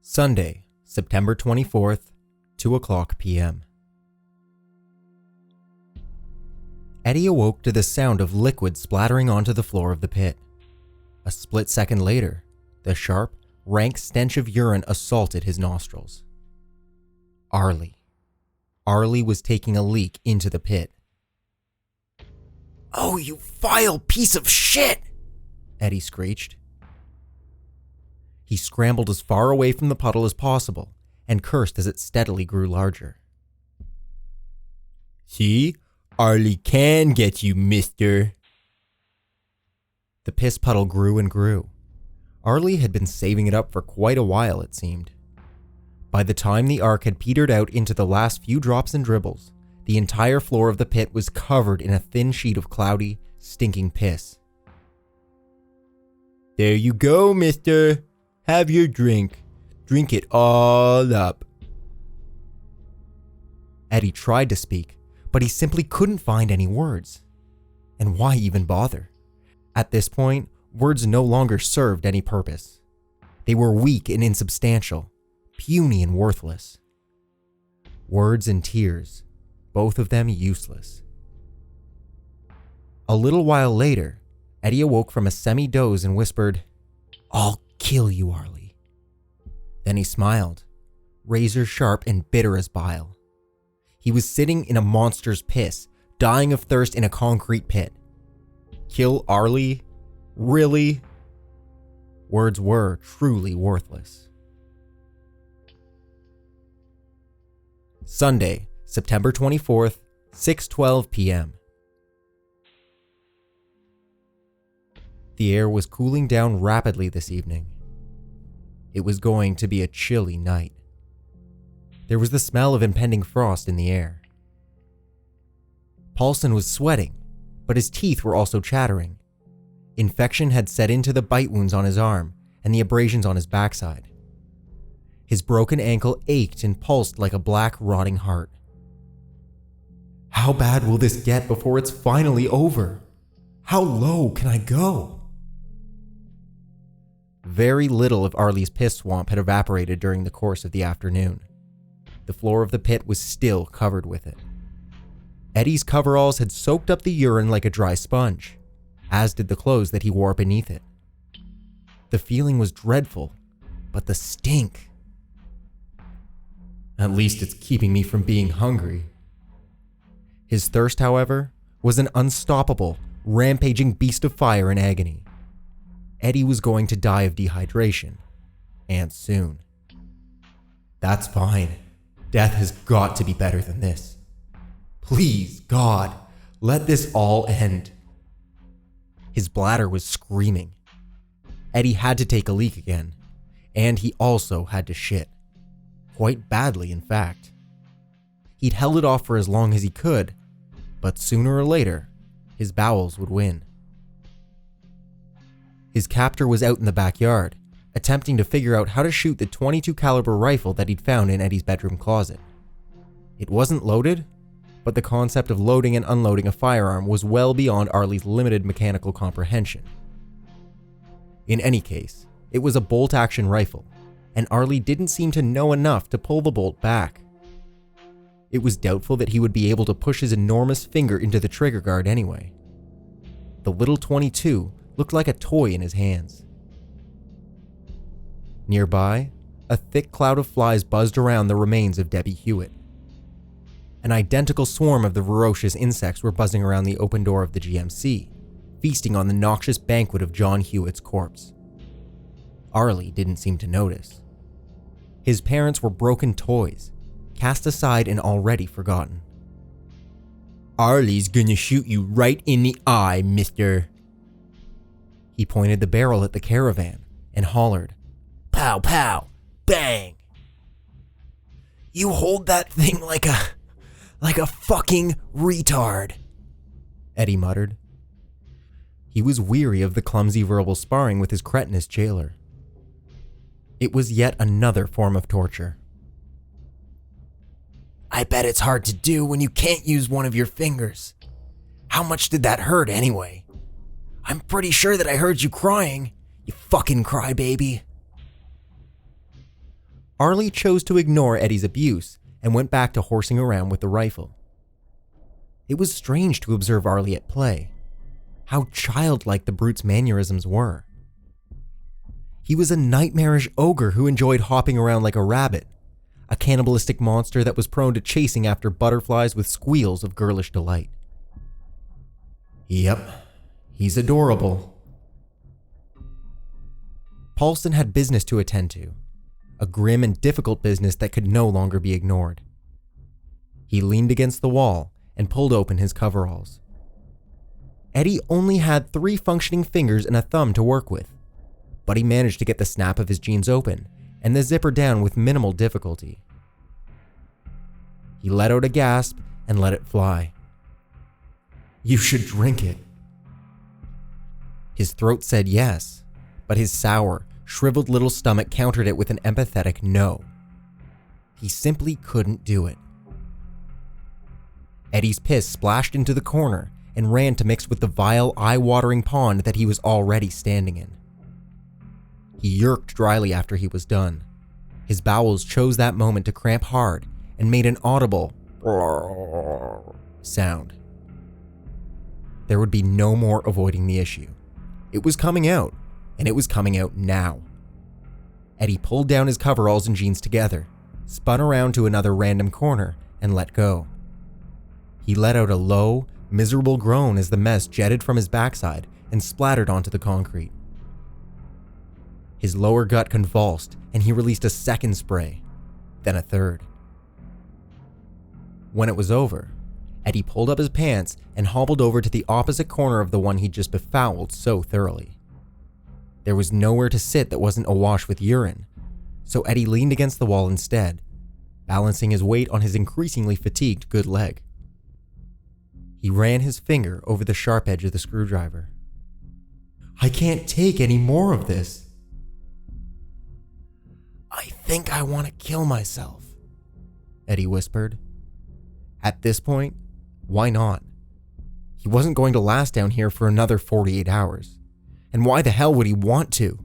Sunday, September 24th, 2:00 p.m. Eddie awoke to the sound of liquid splattering onto the floor of the pit. A split second later, the sharp, rank stench of urine assaulted his nostrils. Arlie. Arlie was taking a leak into the pit. "Oh, you vile piece of shit!" Eddie screeched. He scrambled as far away from the puddle as possible and cursed as it steadily grew larger. "See? Arlie can get you, mister." The piss puddle grew and grew. Arlie had been saving it up for quite a while, it seemed. By the time the ark had petered out into the last few drops and dribbles, the entire floor of the pit was covered in a thin sheet of cloudy, stinking piss. "There you go, mister. Have your drink. Drink it all up." Eddie tried to speak, but he simply couldn't find any words. And why even bother? At this point, words no longer served any purpose. They were weak and insubstantial, puny and worthless. Words and tears, both of them useless. A little while later, Eddie awoke from a semi-doze and whispered, "I'll kill you, Arlie." Then he smiled, razor sharp and bitter as bile. He was sitting in a monster's piss, dying of thirst in a concrete pit. Kill Arlie? Really? Words were truly worthless. Sunday, September 24th, 6:12 p.m. The air was cooling down rapidly this evening. It was going to be a chilly night. There was the smell of impending frost in the air. Paulson was sweating, but his teeth were also chattering. Infection had set into the bite wounds on his arm and the abrasions on his backside. His broken ankle ached and pulsed like a black, rotting heart. How bad will this get before it's finally over? How low can I go? Very little of Arlie's piss swamp had evaporated during the course of the afternoon. The floor of the pit was still covered with it. Eddie's coveralls had soaked up the urine like a dry sponge, as did the clothes that he wore beneath it. The feeling was dreadful, but the stink. At least it's keeping me from being hungry. His thirst, however, was an unstoppable, rampaging beast of fire and agony. Eddie was going to die of dehydration, and soon. That's fine. Death has got to be better than this. Please, God, let this all end. His bladder was screaming. Eddie had to take a leak again, and he also had to shit. Quite badly, in fact. He'd held it off for as long as he could, but sooner or later, his bowels would win. His captor was out in the backyard, attempting to figure out how to shoot the .22 caliber rifle that he'd found in Eddie's bedroom closet. It wasn't loaded, but the concept of loading and unloading a firearm was well beyond Arlie's limited mechanical comprehension. In any case, it was a bolt-action rifle, and Arlie didn't seem to know enough to pull the bolt back. It was doubtful that he would be able to push his enormous finger into the trigger guard anyway. The little .22 looked like a toy in his hands. Nearby, a thick cloud of flies buzzed around the remains of Debbie Hewitt. An identical swarm of the ferocious insects were buzzing around the open door of the GMC, feasting on the noxious banquet of John Hewitt's corpse. Arlie didn't seem to notice. His parents were broken toys, cast aside and already forgotten. "Arlie's gonna shoot you right in the eye, mister." He pointed the barrel at the caravan and hollered, "Pow, pow, bang!" "You hold that thing like a fucking retard," Eddie muttered. He was weary of the clumsy verbal sparring with his cretinous jailer. It was yet another form of torture. "I bet it's hard to do when you can't use one of your fingers. How much did that hurt anyway? I'm pretty sure that I heard you crying, you fucking crybaby." Arlie chose to ignore Eddie's abuse and went back to horsing around with the rifle. It was strange to observe Arlie at play. How childlike the brute's mannerisms were. He was a nightmarish ogre who enjoyed hopping around like a rabbit, a cannibalistic monster that was prone to chasing after butterflies with squeals of girlish delight. Yep, he's adorable. Paulson had business to attend to, a grim and difficult business that could no longer be ignored. He leaned against the wall and pulled open his coveralls. Eddie only had 3 functioning fingers and a thumb to work with, but he managed to get the snap of his jeans open and the zipper down with minimal difficulty. He let out a gasp and let it fly. You should drink it. His throat said yes, but his sour, shriveled little stomach countered it with an empathetic no. He simply couldn't do it. Eddie's piss splashed into the corner and ran to mix with the vile, eye-watering pond that he was already standing in. He yerked dryly after he was done. His bowels chose that moment to cramp hard and made an audible sound. There would be no more avoiding the issue. It was coming out, and it was coming out now. Eddie pulled down his coveralls and jeans together, spun around to another random corner, and let go. He let out a low, miserable groan as the mess jetted from his backside and splattered onto the concrete. His lower gut convulsed, and he released a second spray, then a third. When it was over, Eddie pulled up his pants and hobbled over to the opposite corner of the one he'd just befouled so thoroughly. There was nowhere to sit that wasn't awash with urine, so Eddie leaned against the wall instead, balancing his weight on his increasingly fatigued good leg. He ran his finger over the sharp edge of the screwdriver. I can't take any more of this. I think I want to kill myself, Eddie whispered. At this point, why not? He wasn't going to last down here for another 48 hours. And why the hell would he want to?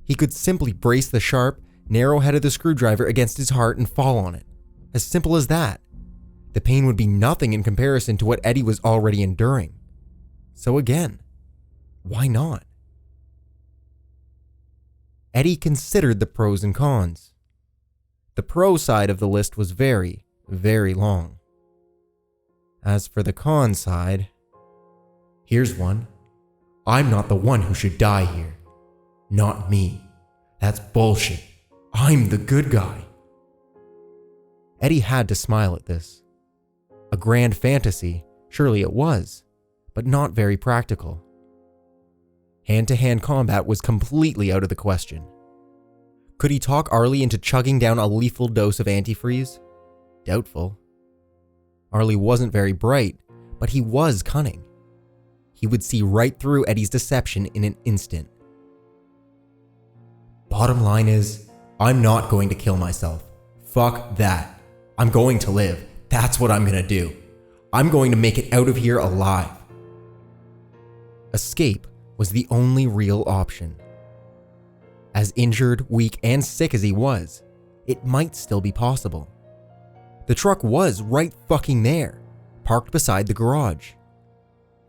He could simply brace the sharp, narrow head of the screwdriver against his heart and fall on it. As simple as that. The pain would be nothing in comparison to what Eddie was already enduring. So again, why not? Eddie considered the pros and cons. The pro side of the list was very, very long. As for the con side, here's one. I'm not the one who should die here. Not me. That's bullshit. I'm the good guy. Eddie had to smile at this. A grand fantasy, surely it was, but not very practical. Hand-to-hand combat was completely out of the question. Could he talk Arlie into chugging down a lethal dose of antifreeze? Doubtful. Arlie wasn't very bright, but he was cunning. He would see right through Eddie's deception in an instant. Bottom line is, I'm not going to kill myself. Fuck that. I'm going to live. That's what I'm going to do. I'm going to make it out of here alive. Escape was the only real option. As injured, weak, and sick as he was, it might still be possible. The truck was right fucking there, parked beside the garage.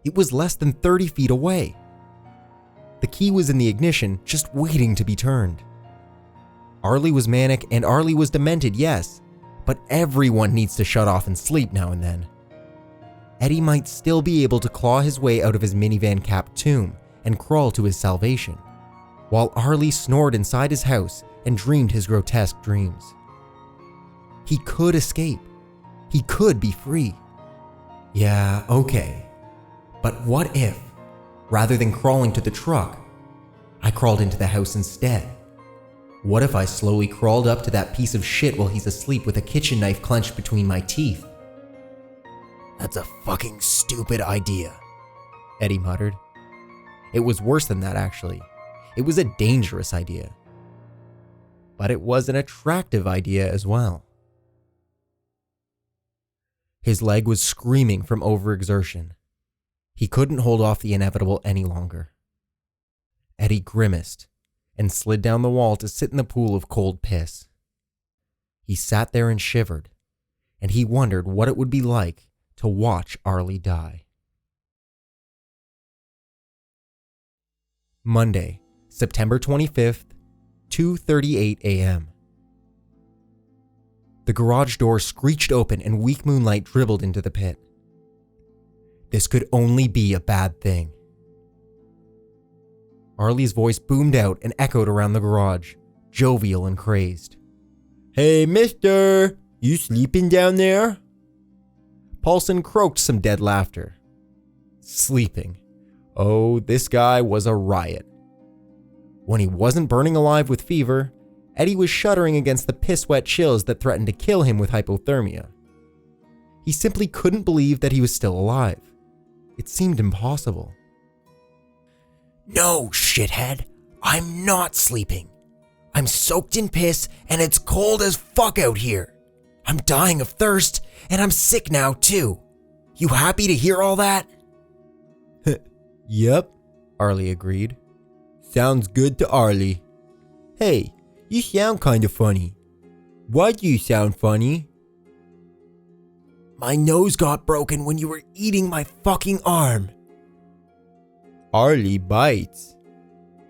It was less than 30 feet away. The key was in the ignition, just waiting to be turned. Arlie was manic and Arlie was demented, yes, but everyone needs to shut off and sleep now and then. Eddie might still be able to claw his way out of his minivan capped tomb and crawl to his salvation, while Arlie snored inside his house and dreamed his grotesque dreams. He could escape. He could be free. Yeah, okay. But what if, rather than crawling to the truck, I crawled into the house instead? What if I slowly crawled up to that piece of shit while he's asleep with a kitchen knife clenched between my teeth? That's a fucking stupid idea, Eddie muttered. It was worse than that, actually. It was a dangerous idea. But it was an attractive idea as well. His leg was screaming from overexertion. He couldn't hold off the inevitable any longer. Eddie grimaced and slid down the wall to sit in the pool of cold piss. He sat there and shivered, and he wondered what it would be like to watch Arlie die. Monday, September 25th, 2:38 a.m. The garage door screeched open and weak moonlight dribbled into the pit. This could only be a bad thing. Arlie's voice boomed out and echoed around the garage, jovial and crazed. "Hey, mister, you sleeping down there?" Paulson croaked some dead laughter. Sleeping. Oh, this guy was a riot. When he wasn't burning alive with fever, Eddie was shuddering against the piss-wet chills that threatened to kill him with hypothermia. He simply couldn't believe that he was still alive. It seemed impossible. "No, shithead. I'm not sleeping. I'm soaked in piss and it's cold as fuck out here. I'm dying of thirst and I'm sick now too. You happy to hear all that?" "Yep," Arlie agreed. "Sounds good to Arlie. Hey, you sound kinda funny. Why do you sound funny?" "My nose got broken when you were eating my fucking arm." "Arlie bites,"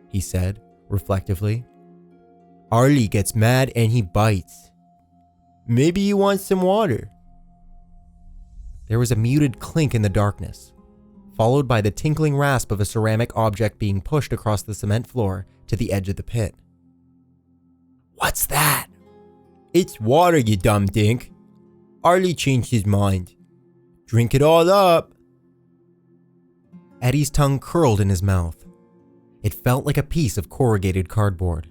he said, reflectively. "Arlie gets mad and he bites. Maybe you want some water." There was a muted clink in the darkness, followed by the tinkling rasp of a ceramic object being pushed across the cement floor to the edge of the pit. "What's that?" "It's water, you dumb dink. Arlie changed his mind. Drink it all up." Eddie's tongue curled in his mouth. It felt like a piece of corrugated cardboard.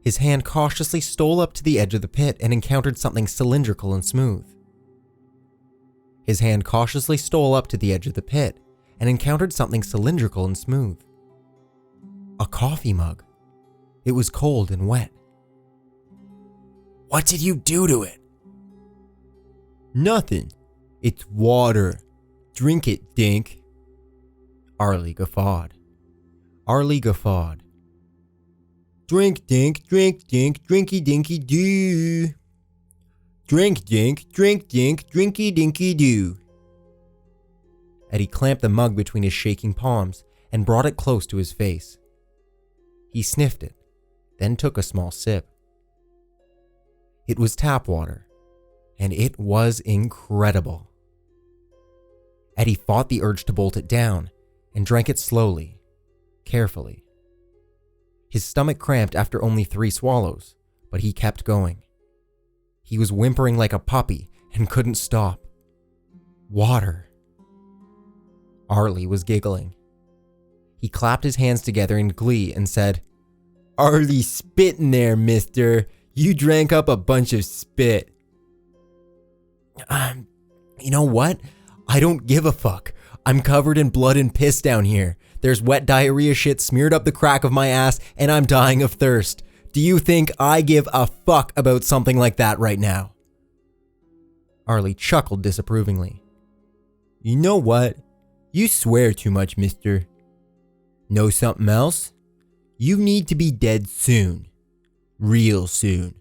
His hand cautiously stole up to the edge of the pit and encountered something cylindrical and smooth. His hand cautiously stole up to the edge of the pit and encountered something cylindrical and smooth. A coffee mug. It was cold and wet. "What did you do to it?" "Nothing. It's water. Drink it, dink." Arlie guffawed. "Drink, dink, drinky dinky doo. Drink, dink, drinky dinky doo." Eddie clamped the mug between his shaking palms and brought it close to his face. He sniffed it, then took a small sip. It was tap water, and it was incredible. Eddie fought the urge to bolt it down and drank it slowly, carefully. His stomach cramped after only 3 swallows, but he kept going. He was whimpering like a puppy and couldn't stop. Water. Arlie was giggling. He clapped his hands together in glee and said, "Arlie spittin' there, mister. You drank up a bunch of spit." You know what? I don't give a fuck. I'm covered in blood and piss down here. There's wet diarrhea shit smeared up the crack of my ass and I'm dying of thirst. Do you think I give a fuck about something like that right now?" Arlie chuckled disapprovingly. "You know what? You swear too much, mister. Know something else? You need to be dead soon. Real soon."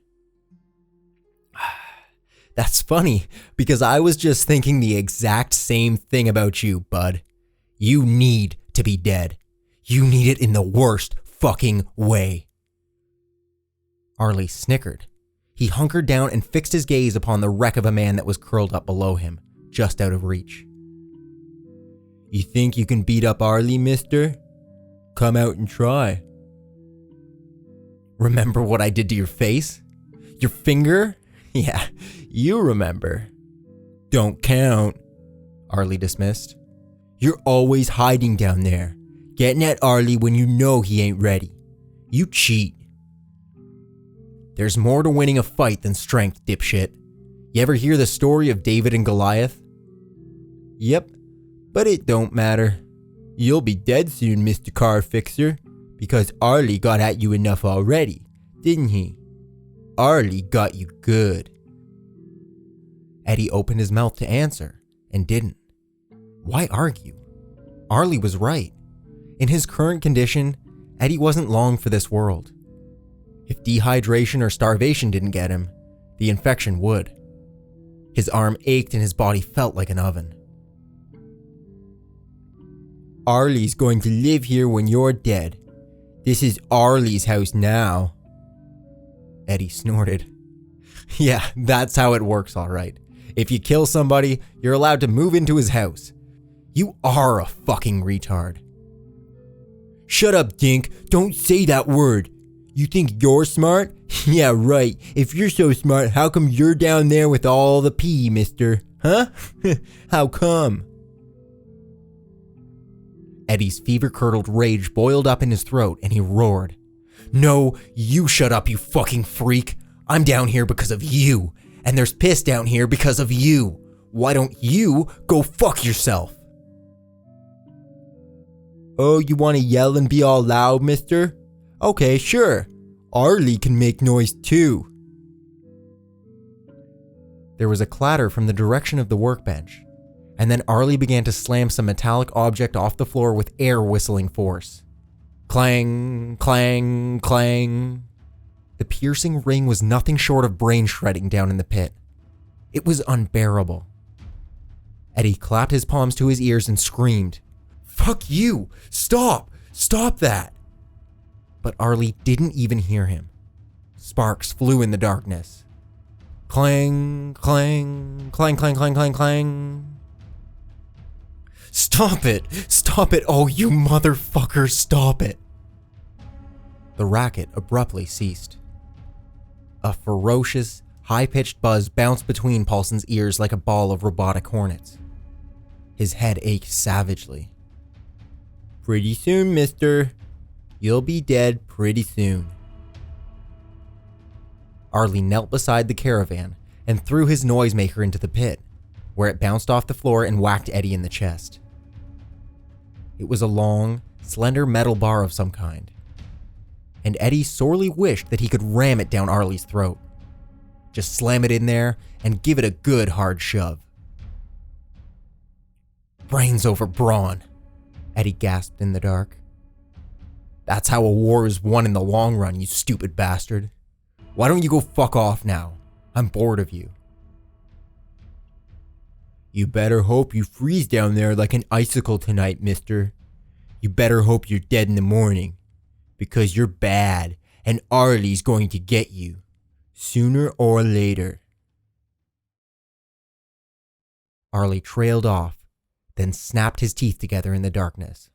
"That's funny, because I was just thinking the exact same thing about you, bud. You need to be dead. You need it in the worst fucking way." Arlie snickered. He hunkered down and fixed his gaze upon the wreck of a man that was curled up below him, just out of reach. "You think you can beat up Arlie, mister? Come out and try." "Remember what I did to your face? Your finger? Yeah, you remember." "Don't count," Arlie dismissed. "You're always hiding down there, getting at Arlie when you know he ain't ready. You cheat." "There's more to winning a fight than strength, dipshit. You ever hear the story of David and Goliath?" "Yep, but it don't matter. You'll be dead soon, Mr. Car Fixer, because Arlie got at you enough already, didn't he? Arlie got you good." Eddie opened his mouth to answer and didn't. Why argue? Arlie was right. In his current condition, Eddie wasn't long for this world. If dehydration or starvation didn't get him, The infection would. His arm ached and his body felt like an oven. Arlie's going to live here when you're dead. This is Arlie's house now. Eddie snorted. Yeah, that's how it works, all right. If you kill somebody, you're allowed to move into his house. You are a fucking retard. Shut up, Dink. Don't say that word. You think you're smart? Yeah, right. If you're so smart, how come you're down there with all the pee, mister? Huh? How come? Eddie's fever-curdled rage boiled up in his throat and he roared. No, you shut up, you fucking freak. I'm down here because of you. And there's piss down here because of you. Why don't you go fuck yourself? Oh, you want to yell and be all loud, mister? Okay, sure. Arlie can make noise too. There was a clatter from the direction of the workbench, and then Arlie began to slam some metallic object off the floor with air whistling force. Clang, clang, clang. The piercing ring was nothing short of brain shredding down in the pit. It was unbearable. Eddie clapped his palms to his ears and screamed, "Fuck you! Stop! Stop that!" But Arlie didn't even hear him. Sparks flew in the darkness. Clang, clang, clang, clang, clang, clang, clang. Stop it! Stop it! Oh, you motherfucker, stop it! The racket abruptly ceased. A ferocious, high-pitched buzz bounced between Paulson's ears like a ball of robotic hornets. His head ached savagely. Pretty soon, mister. You'll be dead pretty soon. Arlie knelt beside the caravan and threw his noisemaker into the pit, where it bounced off the floor and whacked Eddie in the chest. It was a long, slender metal bar of some kind, and Eddie sorely wished that he could ram it down Arlie's throat. Just slam it in there and give it a good hard shove. Brains over brawn, Eddie gasped in the dark. That's how a war is won in the long run, you stupid bastard. Why don't you go fuck off now? I'm bored of you. You better hope you freeze down there like an icicle tonight, mister. You better hope you're dead in the morning. Because you're bad, and Arlie's going to get you. Sooner or later. Arlie trailed off, then snapped his teeth together in the darkness.